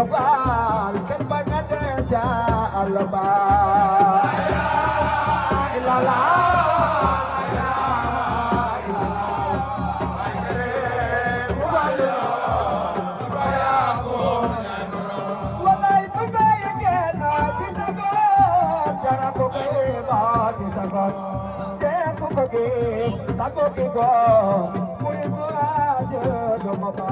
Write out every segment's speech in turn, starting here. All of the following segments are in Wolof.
Faal kenn bañ a dee ca àll ba la la walay bu baye kenn ci sa góor dara ko ba ci sa góor te fu ko gis ta ko ki go muy courage do ma ba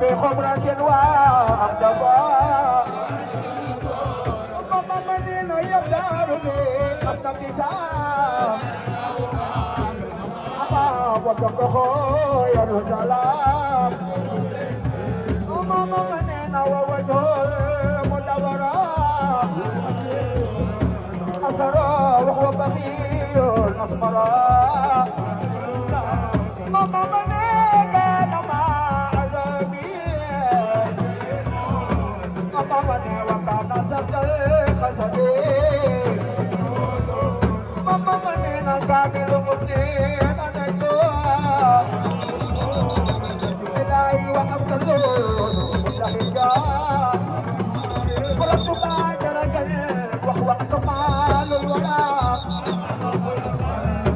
بخبرة وأقدار ماما منين يبدأ بي قد ابتسام أما وتقه يا سلام ماما منين ووجه المدورة أثرى وهو بخيل أسمرا ماما منين كان مع عذابي ماما منين وكان سبت الخسبي ماما منين كامل مبنين أنا إلهي وأفضل متحجان ورب بادر قلب وهو كمال الورى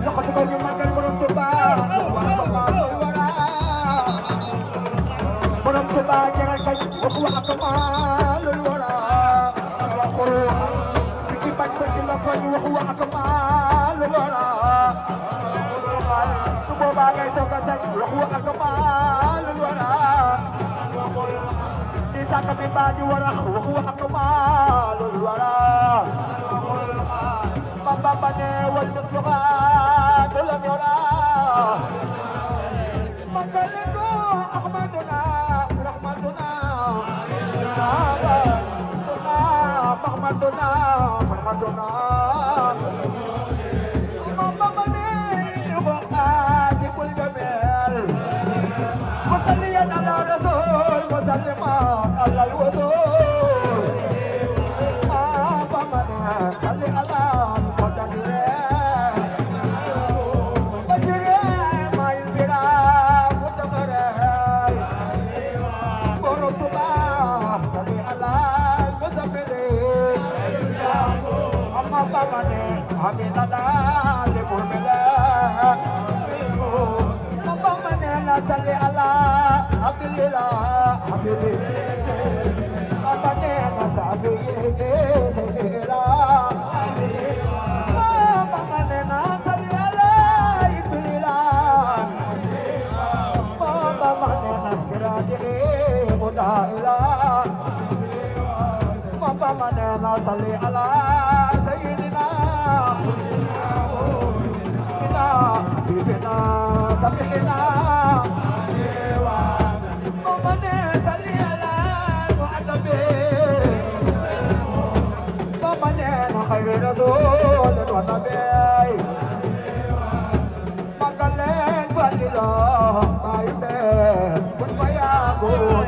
لقد كن مكان ورب بادر وهو كمال الورى ورب بادر قلب وهو كمال الورى سكبت بالتلفون وهو كمال الورى su boobaa ngay soog a sañ waxu ak maalul wara di sàkk bi baa di warax waxu ak maalul wara Bamba ne wal misluha dolam yora Magaliko Ahmaduna Rahmatuna Rahmatuna Rahmatuna Bamba ne yuqa dikul jamil Musalliyan ala rasul musalliman ala al-wusul Bamba ne salli ala Aminada le burmela Mama manena salli ala Abdulillah Mama manena salli ala Mama manena salli ala Abdulillah Mama manena sirati mudaila Mama manena salli ala Sayyidina Bina Sabina Omane Sali ala Mu'adabi Omane Khairi Rasul wa Nabi Magalen Walila Aybe Kunmaya Guru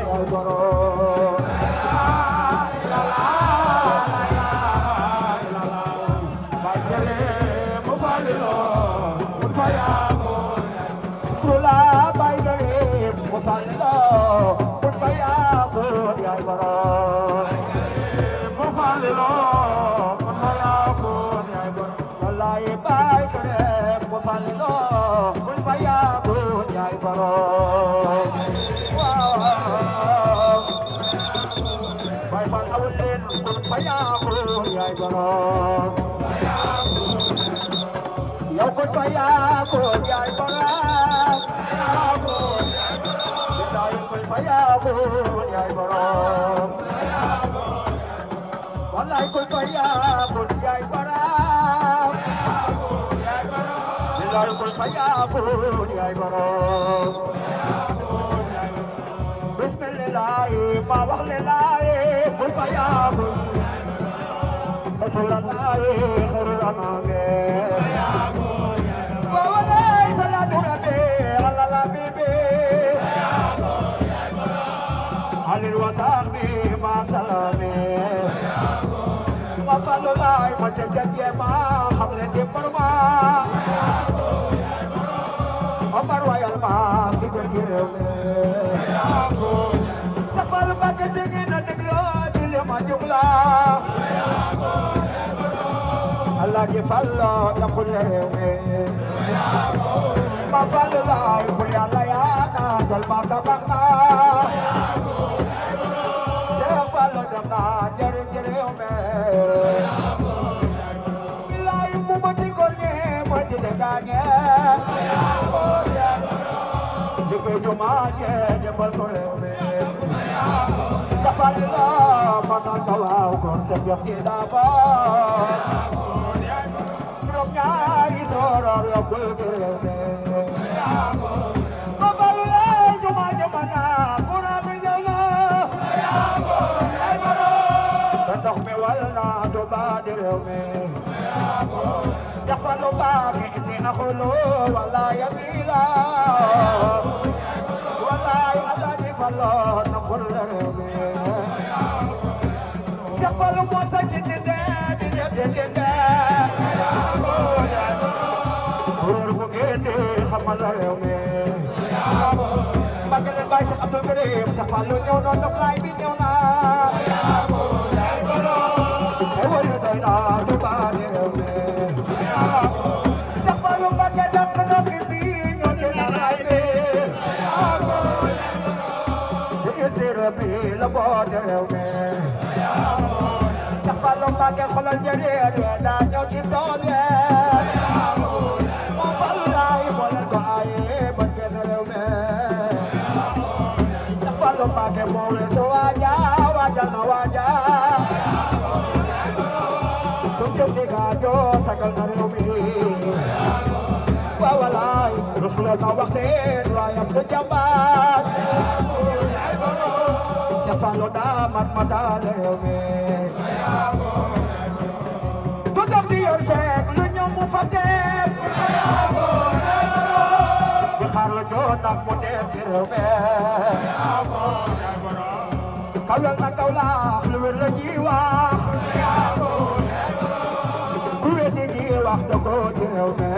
Yo kun faya ko yai bara Faya ko yai bara Wallahi kun faya ko yai bara Bilal kun faya ko yai bara Bismillah ma wax lillahi kun faya ko Rasulullah khairul anam Wasami masalame Masalulai macam ma hamle di perma Amar wayal ma tiga tirme Safal bagai dingin negro jile majumla Allah di fallo nakuleme Masalulai kulialayana dal mata bakna Safalo bagi ini aku lo, walai bila, walai Allah di falo nakul lebe. Safalo muasa jende jende, urbu gede hamal lebe. Magaling bayi sa Abdul Karim, safalo nyo no no fly binyo na. Safalong bagai kolon jadi ada nyaw ciptolnya. Mau balai boleh doain. Ruslo na wax seen waayam du jàmbaar Cheikh Fallou daa mat ma daal réew mi du dox di yor Cheikh lu ñëw mu fàtteem di xaar la jot nag mu teem ci réew mi kawel na kaw laax lu wér la ji wax ku weddi ji wax da ko ci réew mi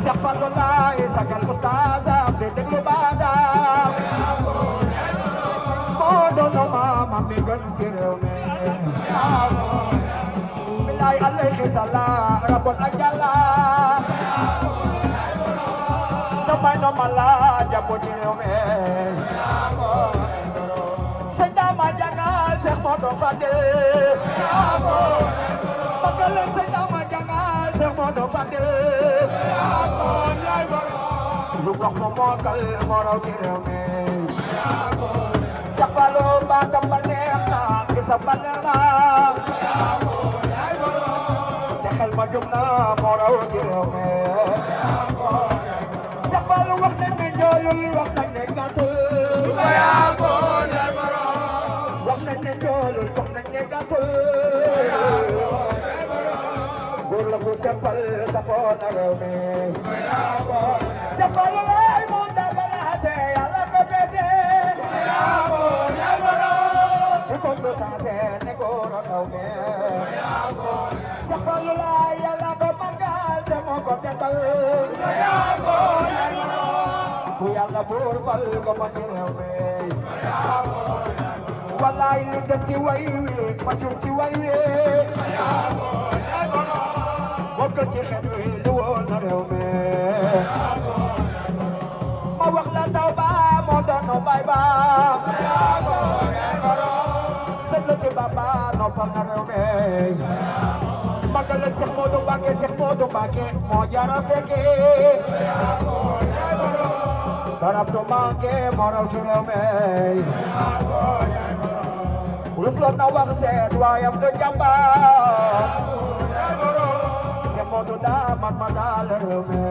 Cheikh Fallou laay sagal ustaasam di déglu baadaam moo doon maamam mi gën ci réew mi bilaay alayhi salaam rabon ak jàlla damay no mala jàpp ci réew mi sëñ Dama Jangal Cheikh Modou Fadel bakale sëñ Dama Jangal Cheikh Modou Fadel lu wax mo mookal moo raw ci réew mi Cheikh Fallou baatam ba neex na gisam ba neex na te xel ma jum na moo raw ci réew mi Cheikh Fallou wax nañ ne njoolul wax nañ ne gàttul wax nañ ne njoolul wax nañ ne gàttul góor la bu seppal safoo na réew mi Cheikh Fallou laay moo dabalaase yàlla ko bese di ko do saase ne góor a taw me Cheikh Fallou laay yàlla ko màggal te moo ko tetal bu yàlla buur fal ko ma ci réew mi wallaay li des ci way wi ma jum ci way wi bokk ci xet wi lu woon na réew mi ma wax la taw ba moo doon no bay ba sët la ci baba noppal na réew mi magal ak Cheikh Modou Mbacké moo jara fekke darab du manqué moo raw ci réew mi Ruslo na wax seet waayam du jàmbaar Cheikh Modou daa man ma daal réew mi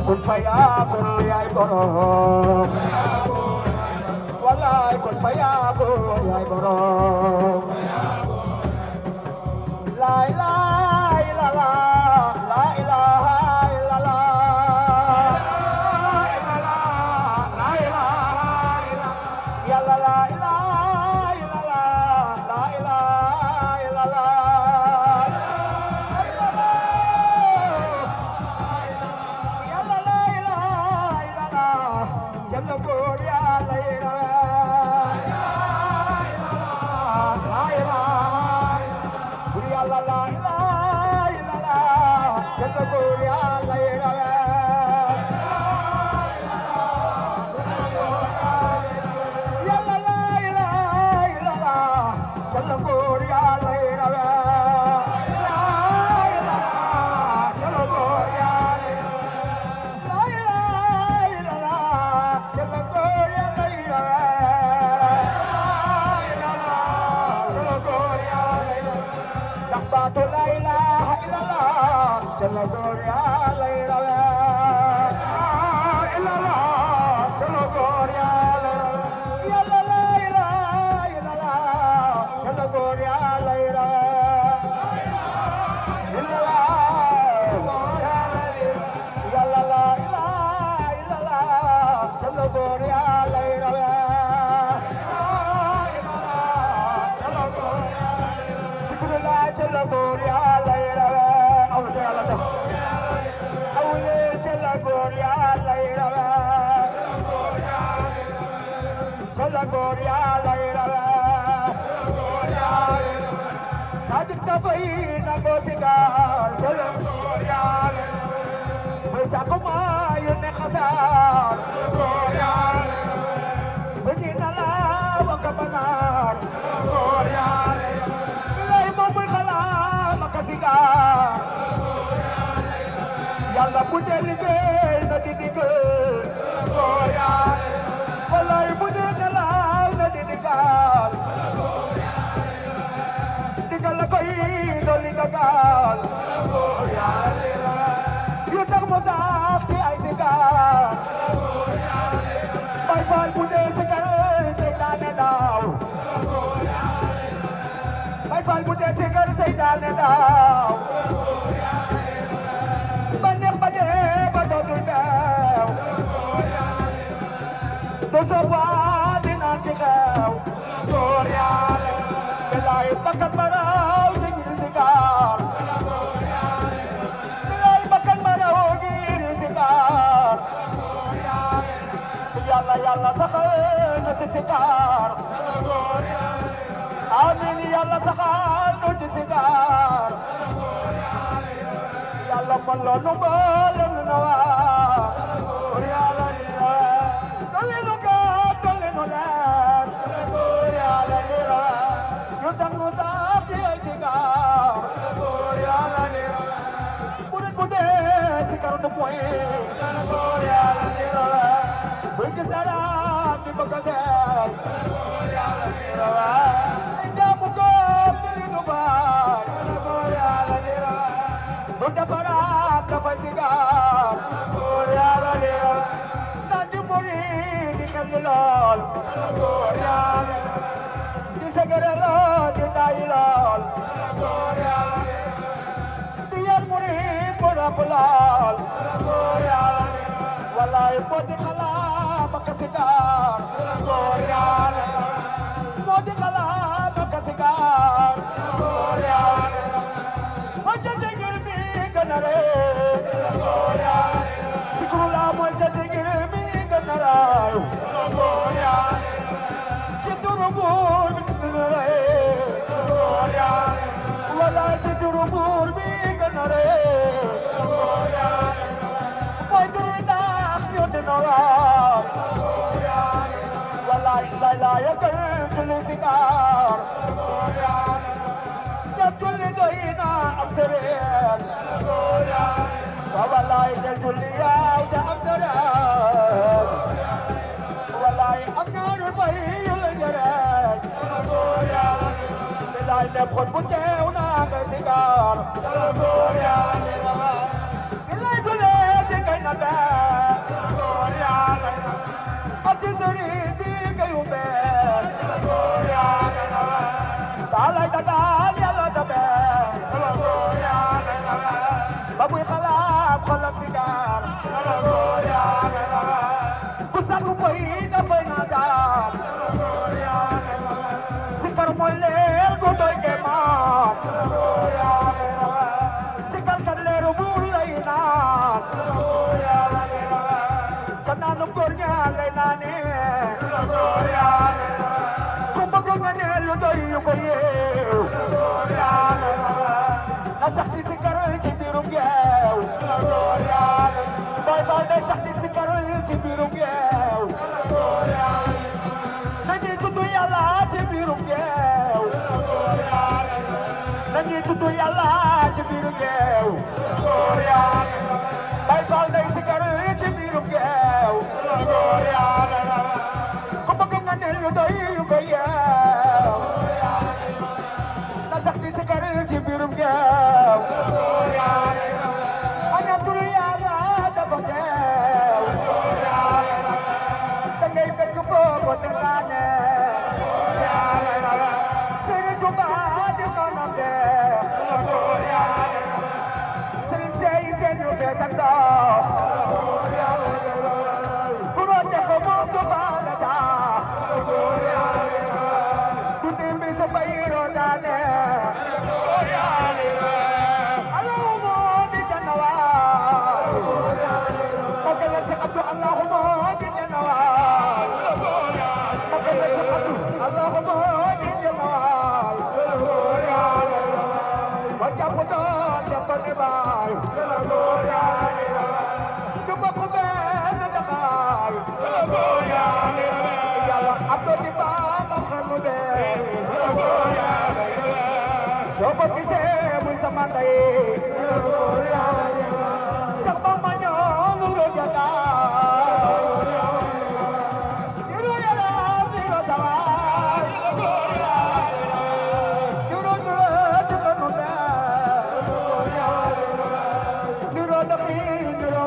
kun fayaakun yaay borom wallaay kun fayaakun yaay borom la ilaha illallah la ilaha illallah la ilaha illallah yàlla la ilaha illallah la ilaha illallah yàlla la ilaha illallah jalla góor yàlla la ilaha yàlla la ilaha illallah jalla góor yàlla yàlla la ilaha illallah jalla góor yàlla jalla góor yàlla la ilaha illallah jalla góor yàlla jalla góor yàlla baatu la ilaha illallah jalla góor yàlla illallah jalla góor yàlla yàlla la ilaha illallah jalla góor yàlla yàlla la ilaha illallah jalla góor yàlla jalla góor yàlla yirawe aw te yàlla def awle jalla góor yàlla yirawe jalla góor yàlla yirawe sadik dafay nango sigar jalla góor yàlla mooy sakuma yu ne xasaar góor yàlla bëgg na la waka banaar góor yàlla yàlla bu dee liggéey na di digal góor yàlla wallaay bu dee nelaw na di digal digal la koy dolli dogal góor yàlla saaf ci ay sigaar Baay Faal bu dee sigaar seytaane daaw Baay Faal bu dee sigaar seytaane daaw ba neex ba dee ba dootul deew do soobaa dinaa ci xew góor yàlla bilaay bakkan ma raw ci ngir sigaar bilaay bakkan ma raw ngir sigaar yàlla yàlla saxal na ci sigaar amiin yàlla saxal na ci sigaar yàlla man la nu mboolem na waa góor yàlla ni la dolli nu gàtt dolli nu leer góor yàlla ni la ñu tam nu saaf ci ay sigaar góor yàlla ni la murit bu dee sigaar du moy góor yàlla ni la buy gis alaam di bëgg a seet góor yàlla ni la ay jaamu ko diri nu baay góor yàlla ni la bu defaraat dafa sigaar góor yàlla ni la naan di murit di xel lool góor yàlla di segere lool di taayi lool góor yàlla di yar murit bu ràpp lool góor yàlla wallaay moo di xalaat ba ka sigaar góor yàlla moo di xalaat ba ka sigaar góor yàlla moo jënd ngir mi gën a rëy góor yàlla sikuru la moo jënd ngir mi gën a rëy góor yàlla ci turu buur mi gën a rëy góor yàlla wallaay ci turu buur mi gën a rëy góor yàlla mooy turu tax ñu dina waar wallaay lay lay gën julli sigaar jël julli doy na am sëriñ wallaay jël julli yaw te am sëriñ wallaay am ñaari fay yu la jërëj bilaay ne xol bu teew na nga sigaar bilaay julli di kay na bee ati sëriñ bi kay ube taalay dagaan yàlla tabe ba muy xalaat xolam sigaar ku sàkku koy dafay naa daan sikar mooy leer gu doy kéemaan sikar kat leeru buur lay naan sa naanu góor ñaa ngay naane ku bëgg nga ne lu doy yu ko yeew na sax di sikar ci biirum geew Baay Faal day sax di sikar ci biirum geew nañuy tudd yàlla ci biirum geew nañuy tudd yàlla ci biirum geew Baay Faal day sikar ci biirum geew ku bëgg nga ne lu doy yu ko yeew na sax di sikar ci biirum geew ana turu yàlla dafa teew da ngay fekk foofu seetaane Sëriñ Tuubaa di noonam de Sëriñ Sey seen yu fees ak ndox ku doon def moom du faale tax du dimbi sa bayiro daane allahumma di janawaay magalal sa abdu allahumma di janawaay magalal sa abdu allahumma di janawaay wajah putar dapat dibaay coba ku benn daxaay yàlla abdu di baam ak xarnu bee soo ko gisee muy sama ndey sax ba ma ñoolu lu jataay diru yaram diru sawaay diru ci xarnu bee diru daxi diru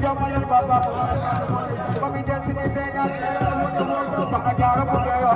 jom mayon baba pamidel sini senyal saka jaro pugeyo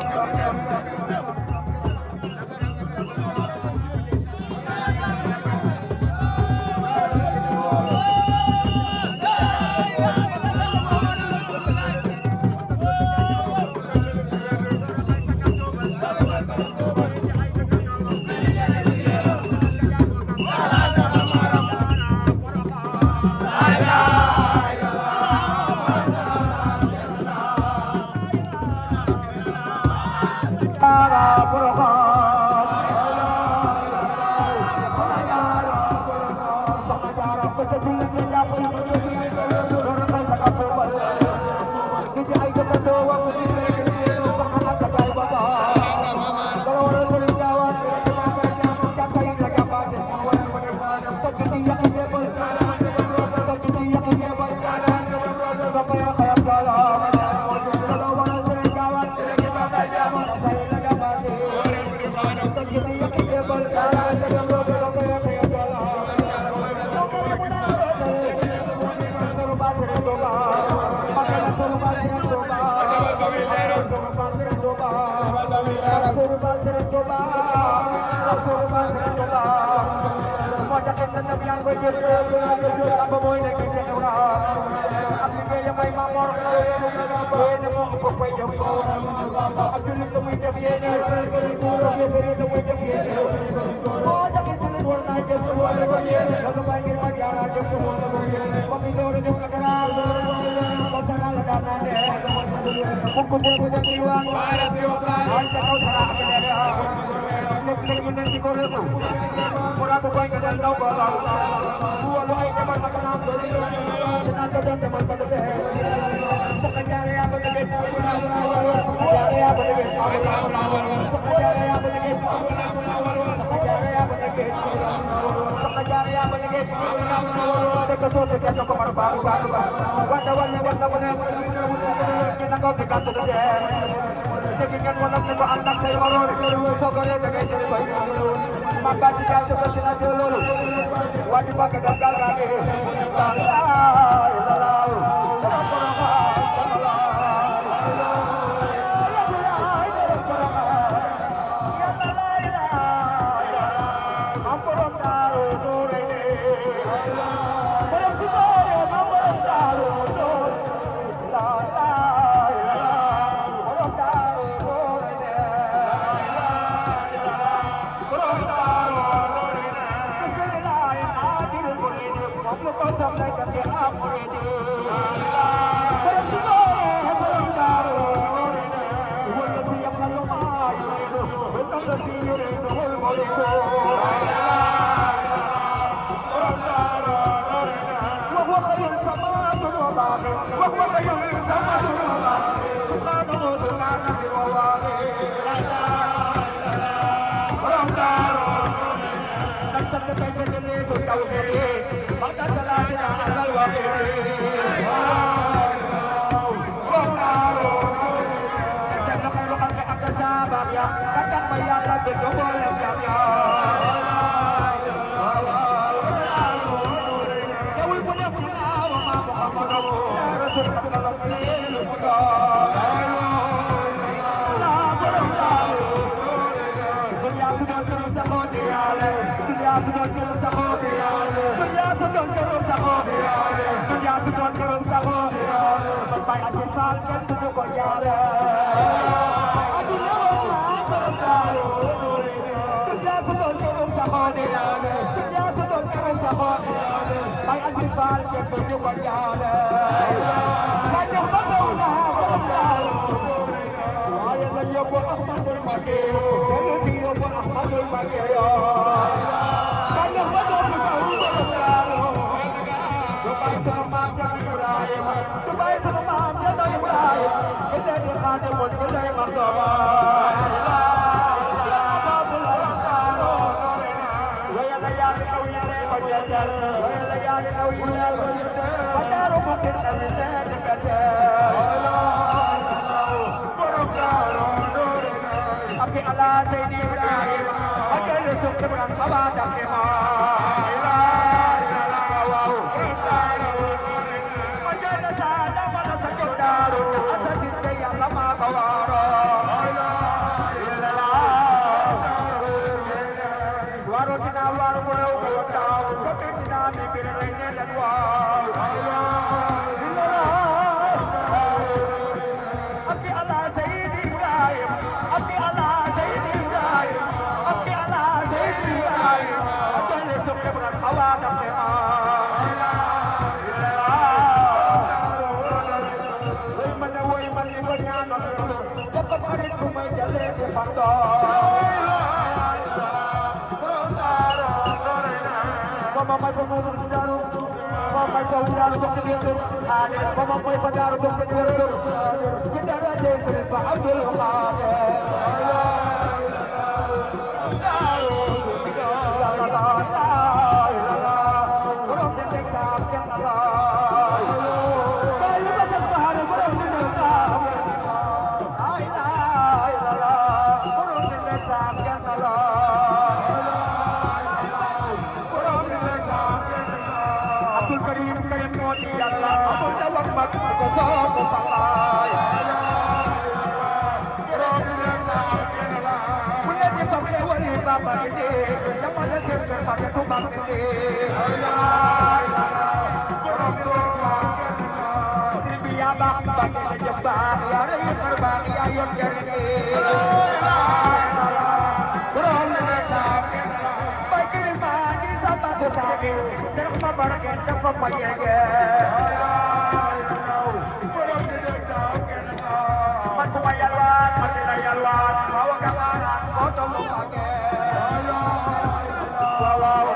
ginnaaw waaru mu rew ko taaw ko te ginnaaw mi bir lay ne leen waaw abdi ala sayyidi ibrahim abdi ala sayyidi ibrahim abdi ala sayyidi ibrahim atale sokke bu xawa daf ne woy man ni ko ñaanal ko ko xarit fu may jale di fando mama may fa mo du daru mama may fa daru ko di yor ade mama may fa daru ko di yor ci dara de fa abdul qadir Abdul Karim Karim Moti Yalla Abdul Tawak Mak ko so ko falay Kulle di fa fe wali baba ide dama na ser ke fa ke tuba ide Sribi ya ba ba ke jabba ya re farba ya yon jare Serap sabar ke dafa mayege man ko mayalwan man la yalwan awa kamana foto mo pake wow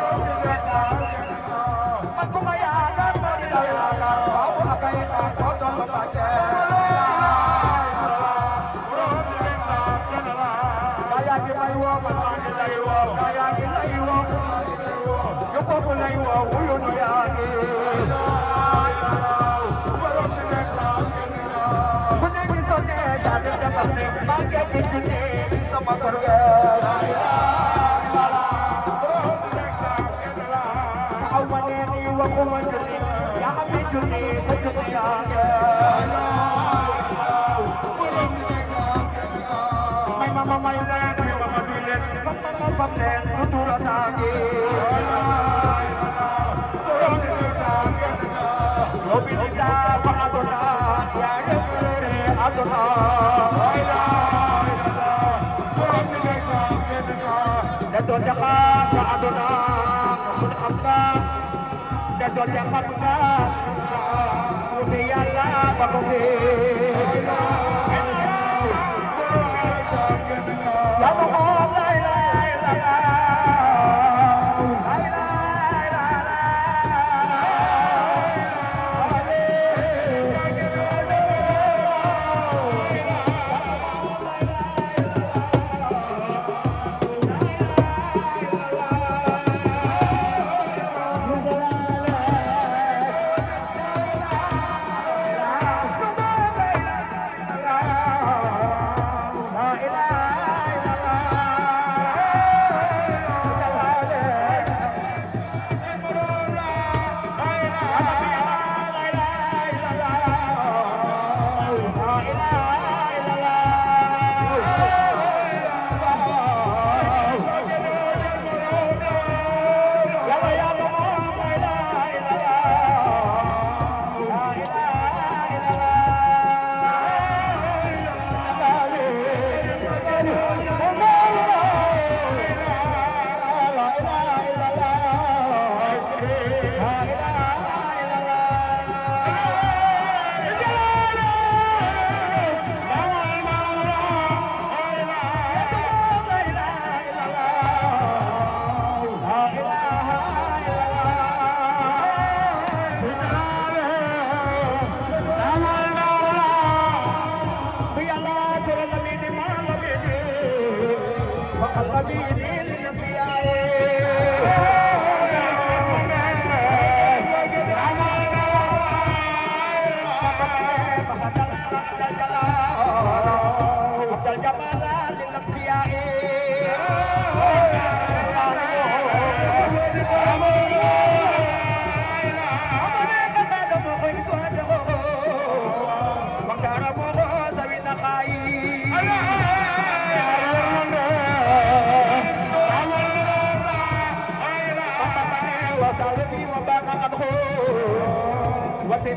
man ko mayalan man la yalwan awa akay foto mo pake kaya ki maywo man la yalwo kaya ki laywo Ko lay wa wuyo no yaage ku ne gi sonne ta de tamne mage bi tune sama korga aw mane ni wa ko manjuni ya mi juni sa juni yaage may mama may mama bilen famne sutura taage Lobi bisa pa adona ya re adona Dato jaka pa adona kun hamka Dato jaka pa Ubi yalla pa ko Ya mo la la la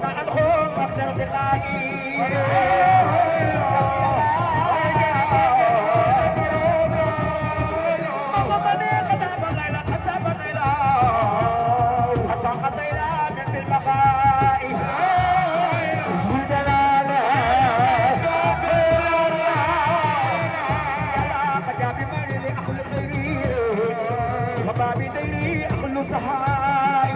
عنهم أخذ ارتقائي بابي ديري أخلو سهاي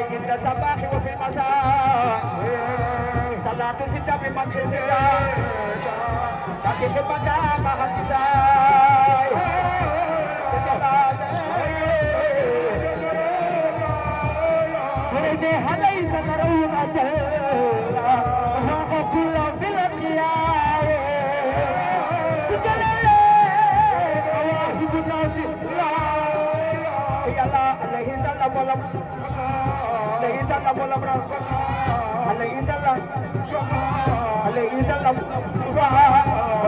Indah sabah وفي المساء صلاة ستة بمن السراء لكن kepada Maha Kisai ini halai sanarun aja wa kullu bil qiyam segala wahid nasir la ilaha alaihi salam walam alaihi salam walam alaihi salam alaihi salam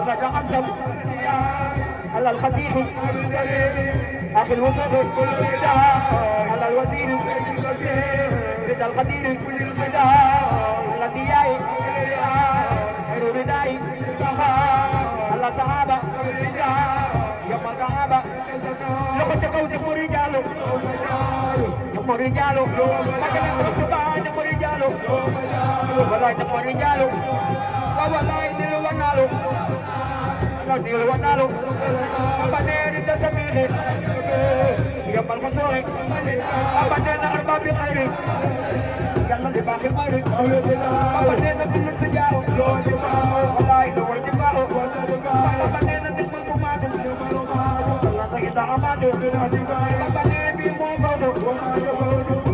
wa qadam على الخفيف أخي الوسط على الوزير رضا القدير على الدياي خير رداي على الصحابة يوم الصحابة لقد تكون تكون رجاله تكون رجاله تكون رجاله ولا تكون رجاله ولا يدل وناله Dil wanalo Abaneri tasamili Yamal masori Abanena arbabi khairi Yalla li baqi khairi Abanena kullun sijao Wallahi nuwar jibao Abanena nismal kumado Allah tahita amado Abanena bi mufado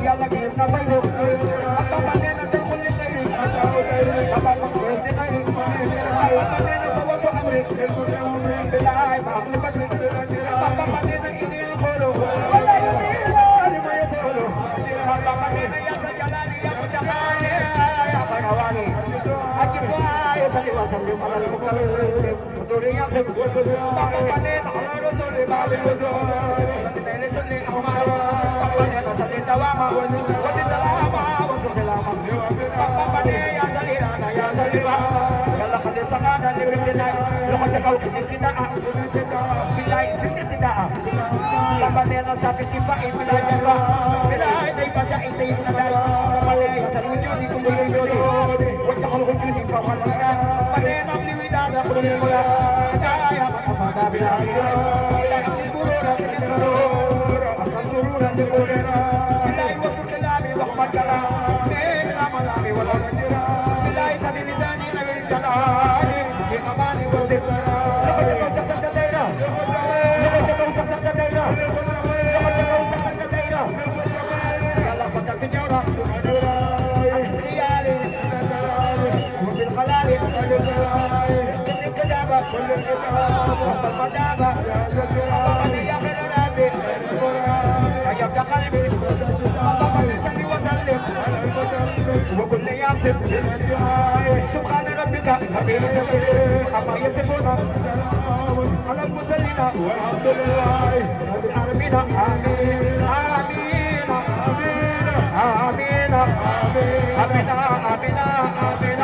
Yalla bi nafaydo Abanena tilkulli khairi Abanena kulli khairi Abanena fawadu amri بالله ما أخلي بدري بابا مدينة إني أقوله ولا يميل ما يقوله بابا مدينة يا سجلالي يا مجمالي يا خيرواني أجيب يا صلي وسلم على المكرم ودوري يا سيد بابا مدينة على رسول باب الوزول مدينة سلي أمار بابا مدينة سلي دواما ودي سلاما وسلي لاما بابا مدينة يا صلي أنا يا صلي يلا خلي سمانا لبرنا لقد تقول الابتداء بالله الابتداء لما نصاب الدفاع بلا جفاء بلا يدي بشاء يدي الندى ولا يسأل وجودي كل الوجود وجه الوجود فهو الغنى فلين أملي وداد أخذ الملا يا من أفاد بلا إلى أمل البرور من البرور أكثر سرورا لقول بالله وفي كلامي وحمد كلام من الأملام والأمجر بالله سبيل لساني غير الجلال في أماني والذكر وكل ياسر سبحان ربك ربك أما يصفون على المرسلين والحمد لله رب العالمين آمين آمين آمين آمين آمين آمين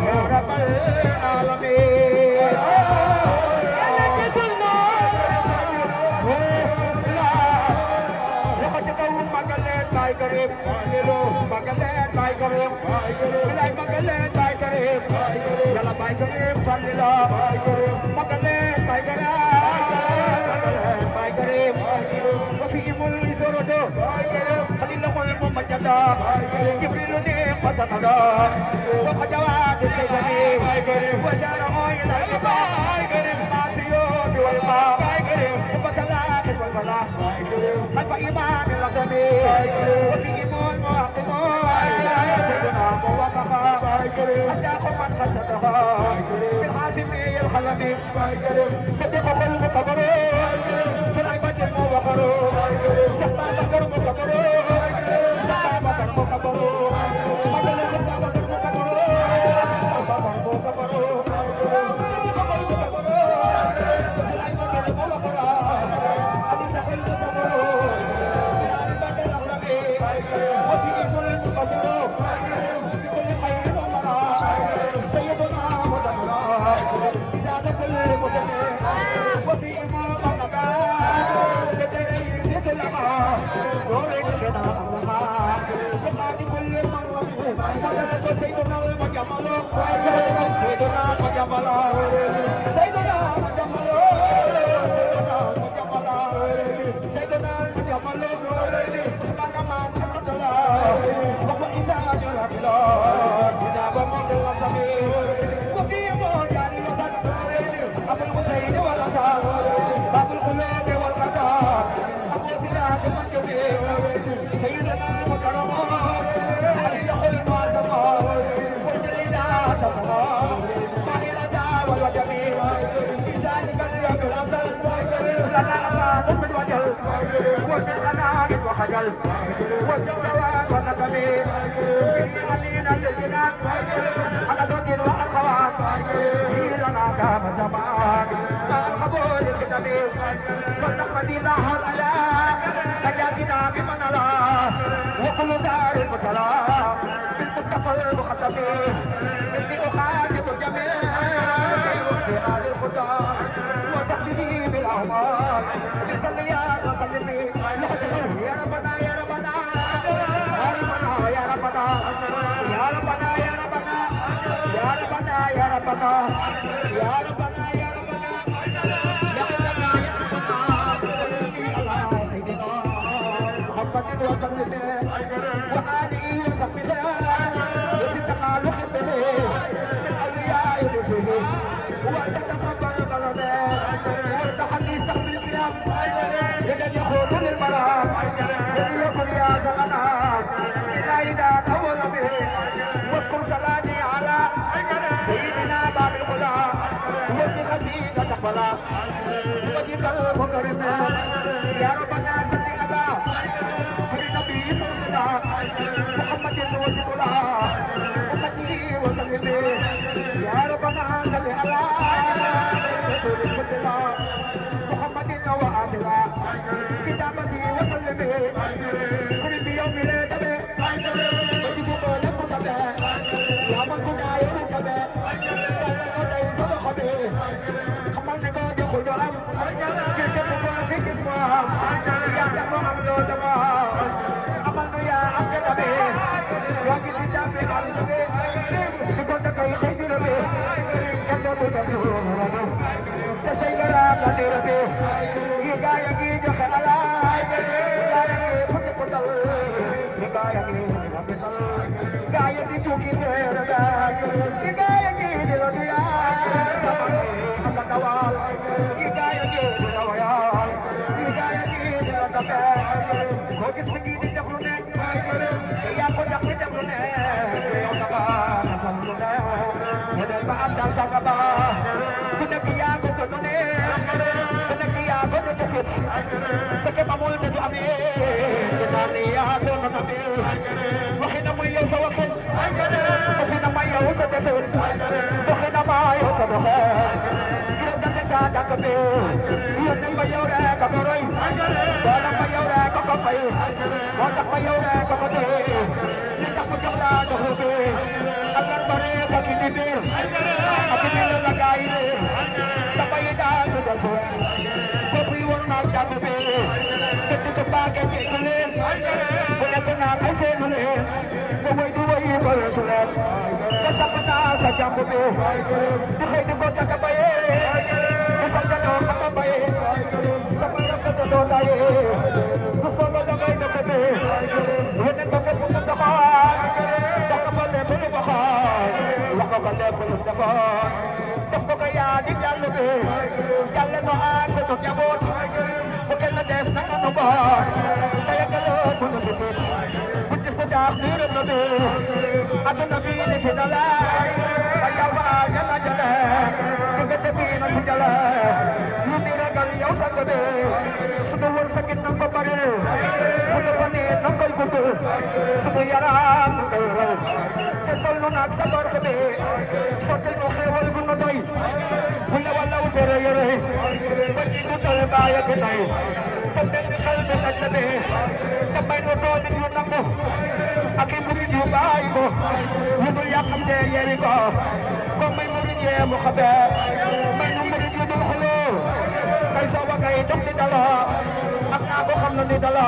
يا رب العالمين Bye, Karim. Magalit, bye, Karim. Bilay, magalit, bye, Karim. Yalla, bye, Karim. Salila, bye, Karim. Magalit, bye, Karim. Magalit, bye, Karim. Wafiimul isorodo, bye, Karim. Kalilamul mo majada, bye, Karim. Jibril ni pasanada. Wakajawa, dikayani, bye, Karim. Wasyara mo ilaliba, bye, Karim. Masiyo, siwalma, bye, Karim. Kupasala, kupasala, bye, Karim. Nagpa-iman, ilasami, bye, Karim. وفيهم وحكمون سيدنا موقفا أتاكم من خسدها بالحاسم الخلمي صدق كل مكبر سليمان الموقر سبا بكر مكبر سبا بكر مكبر مدل سبا بكر مكبر سبا بكر مكبر سليمان الموقر ألي سحل مصبر وفيهم المبشر بكل خير ومرا سيدنا مدمرا زاد كل مدمر وفيهم مبقى لديه سلما دورك شنا الله يخاطي كل مرة مدلت سيدنا المجمل سيدنا مجمل سيدنا مجمل سيدنا مجمل سبحان من وهو إذا جرى بلا كتاب مدل الزمير وفي موجان الوسط أبو الحسين والحسن باب القلوب والقدر أبو سراج المنجبير سيدنا مكرم علي الحلم والزمان والجليل سفرا مع الأزهار والجميل بذلك اليوم الأفضل لنا أمان بالوجل وبالأنام وخجل والجوال والنقمي علينا للجنان على صوت والأخوات لنا كام زمان القبول الكتابي والنقمة الله الألاء نجاتنا بمن الله وكل دار المسلام بالمصطفى المخطب إني أخاطب الجميع بوفق آل الخطى وصحبه بالأعمال بالصليات وسلمي يا ربنا يا ربنا يا ربنا يا ربنا يا ربنا يا ربنا يا ربنا يا ربنا يا ربنا يا ربنا محمد وسلم وآله وصحبه وستنا نحبه من أولياء به وأنت تخبر غلبه والتحدي سحب الكلام يجد يخوض للمرام يجد يكون يا زغنا إلا إذا طول به واذكر سلامي على سيدنا باب الهدى وجه خسيدة تقبلا وجه المكرم يا ربنا صل على النبي المرسل محمد وسيم الله أمته وسلم يا ربنا صل على رسول الله محمد وآخرة كتابتي وسلم سرب يوم ليلته وجب لك تبع يا من كنا يركب وليس الخبير خمال نقاد كل عام كتب في اسمها يا دم عملو دمها عملنا يا عبد النبي يا كتاب النبي كنت كي خير به كتب تبلغ تسيرا قدير به يجاي يجي خلا يجاي فت قتل يجاي يجي يجي تشوفي ده يجاي يجي لديا أما كوال يجاي يجي لدويا يجاي يجي لدبا كوكس بدي تدخلنا يا كوجك تدخلنا يا تبا تدخلنا هذا بعد سكبا كنا كيا كوكوني كنا كيا كوكوشيت سكبا مول تدو أمي كنا يا كوكوني وحين ما يوسف وحين ما يوسف jàkk bi yónni ba yow rek a ko roy doolam ba yow rek a ko fay moo tax ba yow rek a ko dee li tax mu jox la jox lu bi ak lan ba rek ak indi biir ak indi la gaay yi sa bay daal du dal ko bopp yi war naa jàkk bi te di ko baage ci ku leen bu nekk naa ay seenu leen bu way du way ko weesu leen te sax naa sa jàmb bi di xëy di ko jàkk bayee di sa janoo xam bayee sa bay rafet doo dayee sus ko ba dangay dëkk bi yeneen ba fekk sa doxaan wax ko lépp lu waxaan wax ko lépp lu defoon def ko yaa di jàll bi jàll no aar sa to njaboot bu kenn des na nga nu boot te yàggaloon mënu fi nit bu gis ko jaax nii rëb na bi adduna bi li fi dala ba yow ba jala jala diggante bi na fi jala lu ni ragal yow sang bi sunu wër sa gin nang ko bari sunu fan yi nang koy gudd sunu yaram nang koy raw te sol nu naag sa barke bi sottil nu xéewal gu nu doy bu la wala wutere yore ba ñi du tale bàyyi bi nay te benn xel bi nag la bi te may nu doon yu nangu ak i murid yu bàyyi ko yu dul yàqamte yeri ko ko may murid yee mu xabe may nu murid yu dul xuloo kay sooba kay dox di dala ak naa ko xam na ni dala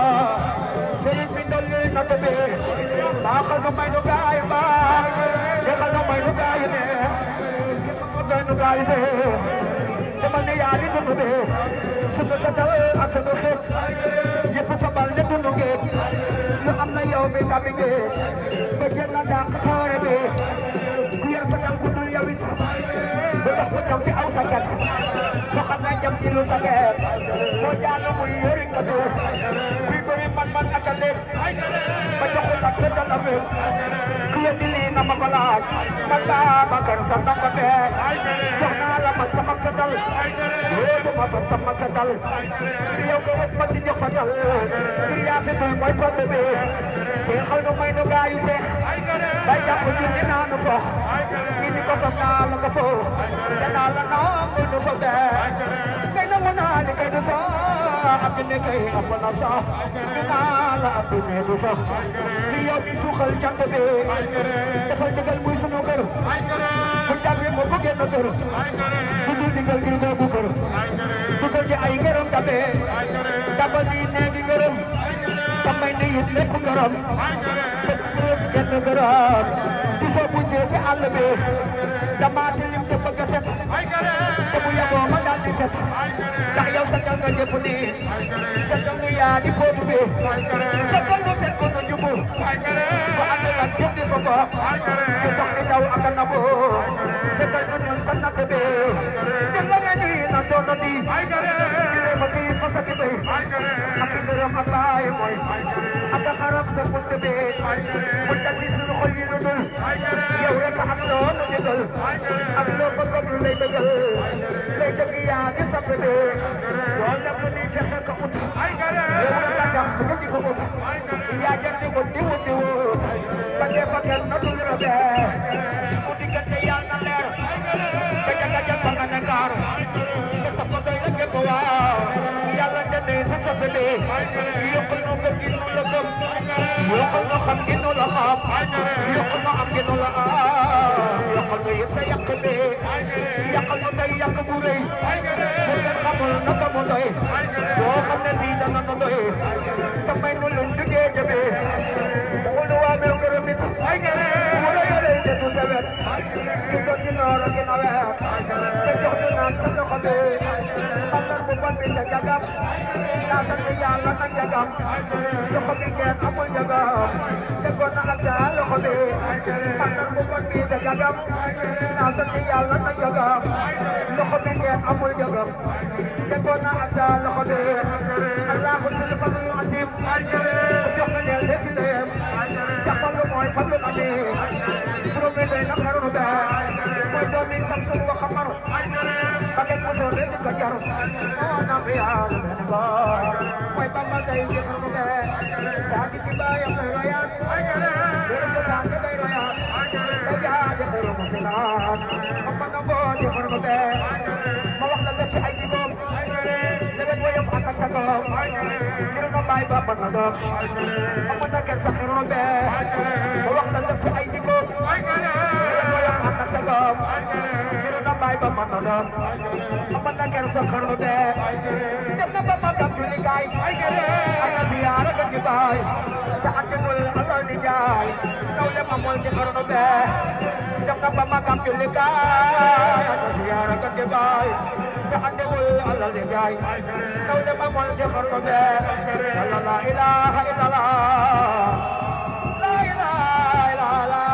sëriñ bi dolli na ko bi baaxal nu may nu gaay baax yéexal nu may nu gaay ne doy nu gaay ne demal ne yaa di dund bi sunu satal ak sunu xeet yëpp fabal ne dund ngeeg ñu am na yow mi tabi ngeeg ba génn dàq xoore bi ku yor sa tànk dul yow it ba dox bu taw si aw sa kat soo xam ne jam ci lu sa ket moo jaanu muy yëri nga du kuy bëri man ak a lépp ba joxul ak sa talamit ku yëndi lii na ma ko laaj man laa ma kan sa ndongo bee jox naa la man sama sa dal léegi ma fab sama sa dal yow ko wut ma ci jox sa dal ngir yaa fi dul mooy problème bi seexal nu may nu gaayu seex bay jàpp junni naa nu fox ni ni ko fab naa la ko foo danaa la nangul nu fa bee kay na mu naa ni kay du sax ak ne kay am na sax dinaa la am ne du sax li yow mi suuxal jant bi defal digal muy sunu kër bu jàppee moo ko génn kër bu dul digal gi googu kër du kër gi ay ngërëm tabe dabal di neegi ngërëm tambay ne it lépp ngërëm genn ngërëm di soo buccee ci àll bi dama si lim te bëgg a set te bu yaboo ma daal di set ndax yow setal nga ñëpp ni setal nu yaa di fóotu bi setal nu set ko nu jubu bu ànd la jëf di fa ko di dox di daw ak a nabu setal nu ñun sa natt bi dem la nga ñuy na toono di ma kii fasati bay ak ngërëm ak laay mooy ak a xarab sa bunt bi mu tati sunu xol yi nu dul yow rek ak loolu digal ak loo ko bëgg lay bëggal lay dëgg yaa di sapp bi wala mu ni fexe ko ut yow la tax nga di ko ut yaa jëndi ko di wut di wut ba dee fa kenn na dul rabe mu diggante yàlla na leer te jaga jàpp nga ne kaar te sa ko doy la jëkk waaw yàlla jëndi sa sapp bi yokkal nu gëm gi nu la gëm yokkal nu xam gi nu la xam yokkal nu am gi nu la am yokkal nu yëpp sa yàq bi yàqal nu tey yàq bu rëy bu ngeen xamul naka mu doy boo xam ne bii dana nu doy te may nu luñ jugee jëbe mu nu waa mel ngërëm it mu la yore te du sewet ki doon ci noor ak nawet te jox ñu naan sa loxo bi xamal mu bon bi te jagam yaa sant yàlla na jagam loxo bi ngeen amul jagam te kon na ak sa loxo bi xamal mu bon bi te jagam yaa sant yàlla na jagam loxo bi ngeen amul jagam te kon na ak sa loxo bi allahu sul fadl asim jox na leen defi leen jàppal mooy fadlu ami juróomi day na xaru be mooy doomi samsul wa xamar ba ngeen mosoo leen di ko jar moo na fi yàlla benn góor mooy bamba day ji xaru be saa gi ci baayam lay royaat yërëm ko saa nga day royaat day jaa di xaru mu fi naat xam nga ngoo di xaru be ma wax la def ci ay doom ngir nga bàyyi ba mën na doom amoon na kenn sa xirnu bee ba wax la def ay jikko ngir nga yam ànd ak sa doom ngir nga bàyyi ba mën na doom amoon na kenn sa xirnu bee dem na ba magam julli gaay ay na ziyaara ga di baay te àndinul alal di jaay naw le ma mool ci xirnu bee dem na ba magam julli gaay ay na ziyaara ga di baay te àndinul alal di jaay naw le ma mool ci xirnu bee la ilaha illallah la ilaha illallah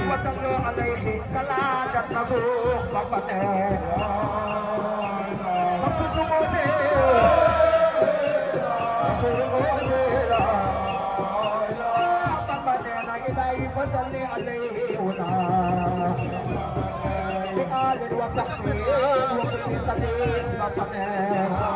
وصلوا عليه صلاة النصوح فقطع خمس سموسي فقطعنا إليه فصل عليه هنا بآل وصحبه وكل صديق فقطع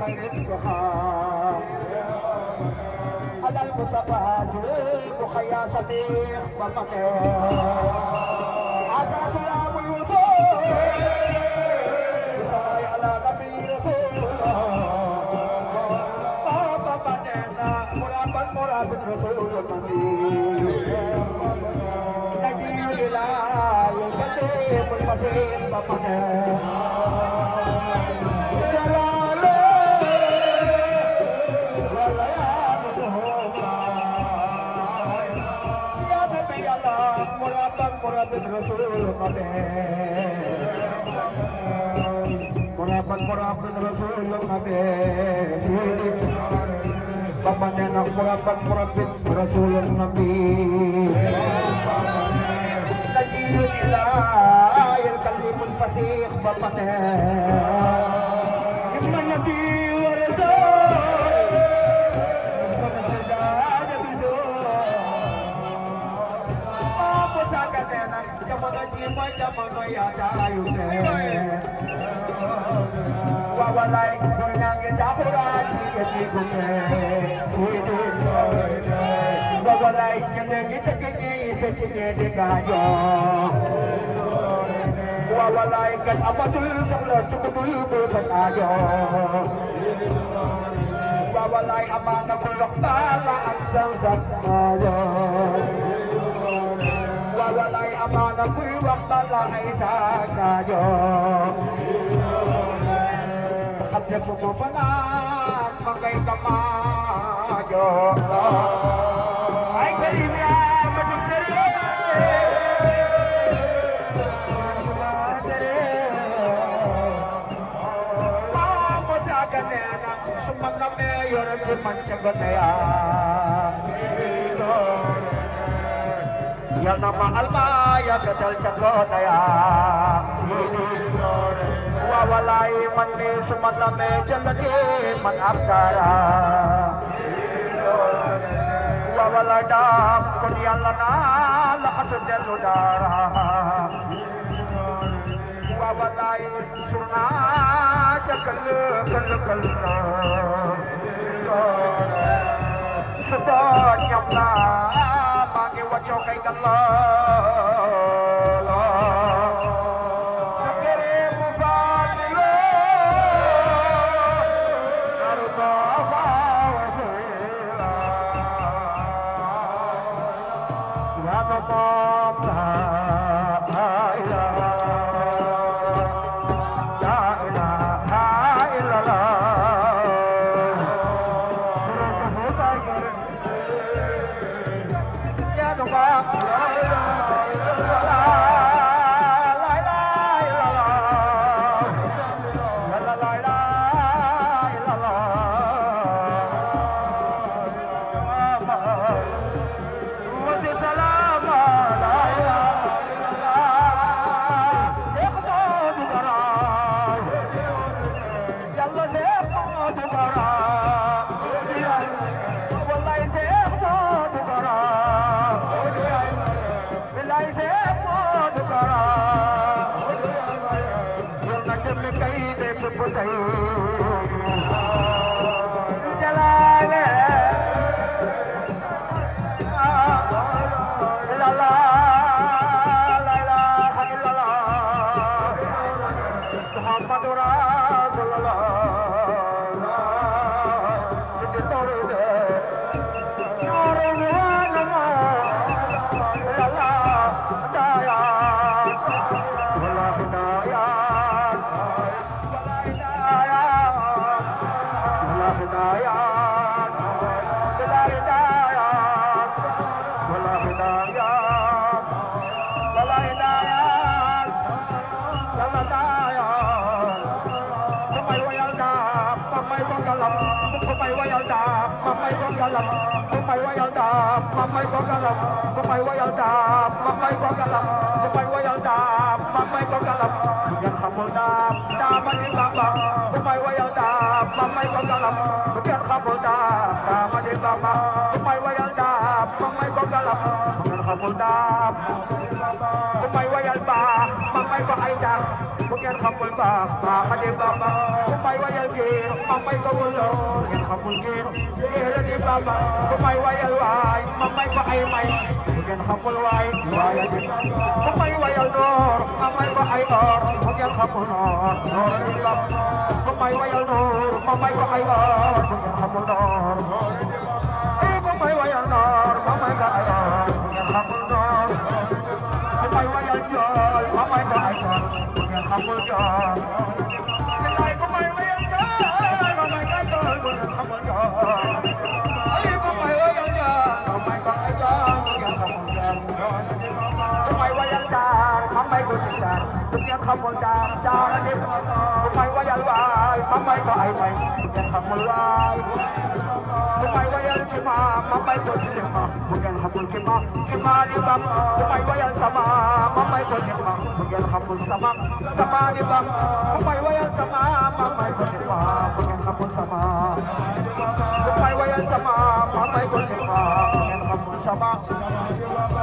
خير الدخان على المصطفى سليم خيا صديق وفقير عسى سلام الوصول بصلاة على نبي رسول الله طاب بدنا مراب رسول النبي نجي الإله يكتب الفصيح وفقير رسول مرابط رسول النبي بابنا مرابط رسول النبي نجيل الإله الكلم الفصيح بابنا إما النبي ورسول jamono ji mooy jamono ya tayu te wa walay ko nyange jahura ci ke ci gumé sidi wa walay kende gi tekki se ci de gajo wa walay kan amatul soxla ci budul ko fa ajo wa walay amana ko lox bala am sam sam ajo wa walay amana ko wax bala ay sa sajo xamne fu mo fanaan ma ngay kamajo ay karim ya ma dum sere Sumakame yorante manchagonaya ya nama alma ya kadal chagonaya wa walai manne sumakame jalake man abdara wa walada kunyalana lahasudaludara wa walai surna chakal kal kal Sebab nyamla bagi wajah kai kala Sekere mufadilo Naruto fawafila Ya mamla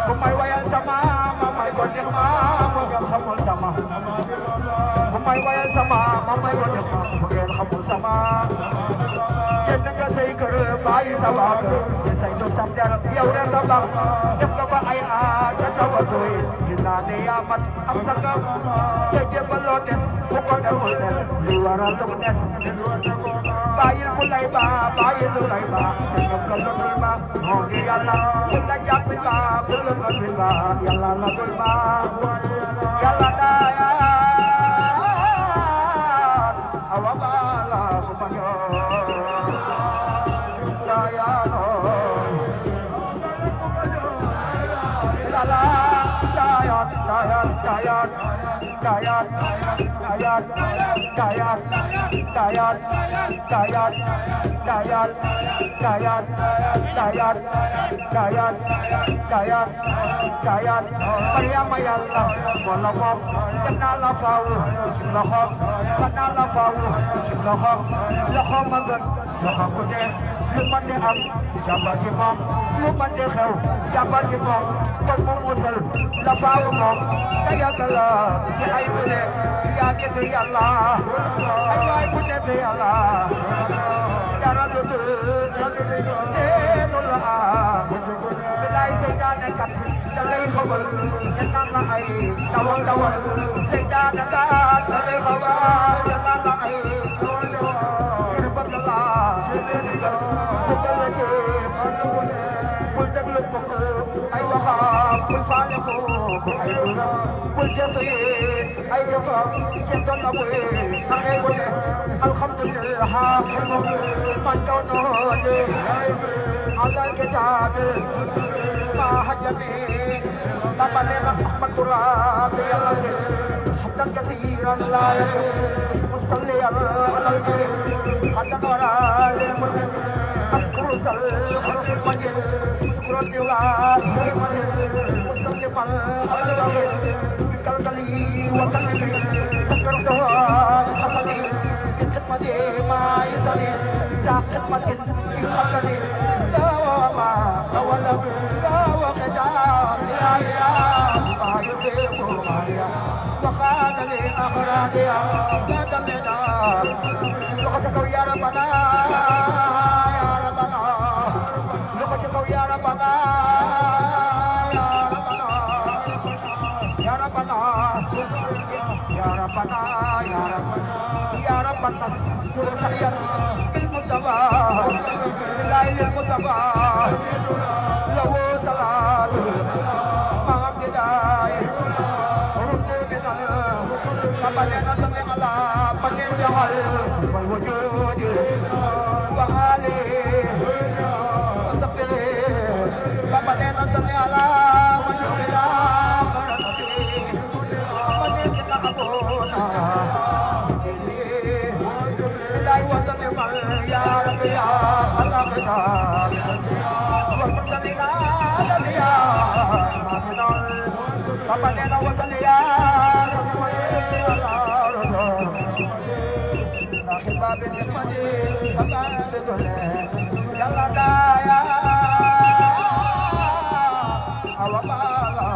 Kumay wayan sama, mamay ko di ma, sama bu may wayal sama ma may ko def bu ngeen xamul sama génn nga say kër bàyyi sa waa kër te say do sam jar yow rek a baax def nga ba ay aat te tawatooy dinaa ne yaa mat am sa ngam te jébbaloo des bu ko deful des li waral du des bàyyil bu lay ba bàyyil lu lay ba te ñoom ko lotul ba moo ngi yàlla bu la jàppil ba bu la lotul ba yàlla la dul ba yàlla daayaan awa bala bu bañoo dayaano lala dayan dayan dayan dayan dayan dayan dayan dayan dayan dayan dayan dayan dayan dayan Mariama yàlla wala moom dem naa la faaw ci loxo ba naa la faaw ci loxo loxo ma gën loxo ku dee lu ma di am jàppal ci moom lu ma di xew jàppal ci moom kon mu musal la faaw moom te yàgg la ci ay bële yaa ngi fi yàlla ay waay bu ne fi yàlla dara lu dul seenu la bilaay seytaane kat da lay xamal ya naan la ay dawal dawal seytaane kat da lay xamal ya naan la ay dawal dawal ngir bëgg la bëgg la ci bul déglu mbokk ay waxam bul faale ko ay duram bul jëfe ay jëfam ci doon na bu naxee ko ne alhamdulillah man doon noone على الكتاب ما حجبي لما لنا أحمد تراب يلغي حتى كثيرا لا يكون مصلي على الكريم حتى نرى للمسلم أذكر الحرف المجيد شكرا لله مسلما على الغيب بكالكلي وكلمي ذكرته حسني بخدمة ما يسني ذا خدمة في خلقني لا وما ولم لا وخدام لا إله ما يطيق ماليا وخان لي أغراديا بعد لنا لقتك يا ربنا يا ربنا لقتك يا ربنا يا ربنا يا ربنا يا ربنا يا ربنا يا ربنا سريا بالمصطفى بالله المصطفى له صلاة مع ابتداء رد من قبلنا صلى على من الجهل والوجود وآله وصحبه قبلنا صلى على من الإله من يتقبلنا وسلم يا رب يا الله وسلم على يا ربنا وسلم يا باب المدين فقال يا الله دايا أو بالا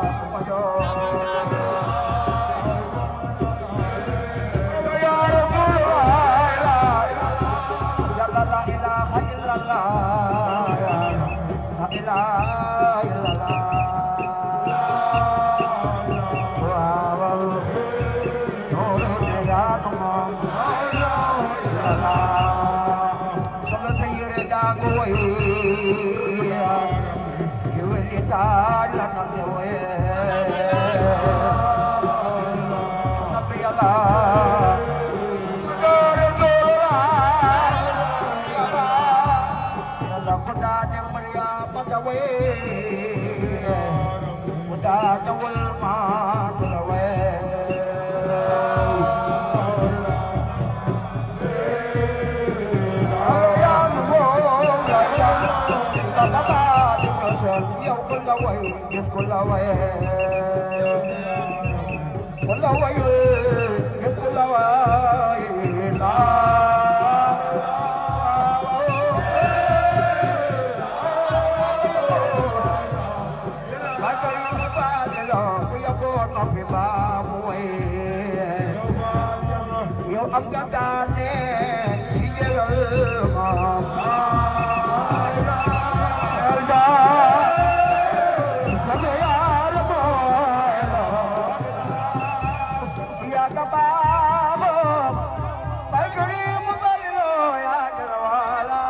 Bye. nga daane ci jëlal maam elda sama yaara boy ya ka baabo bay gari mu balilo ya jarwala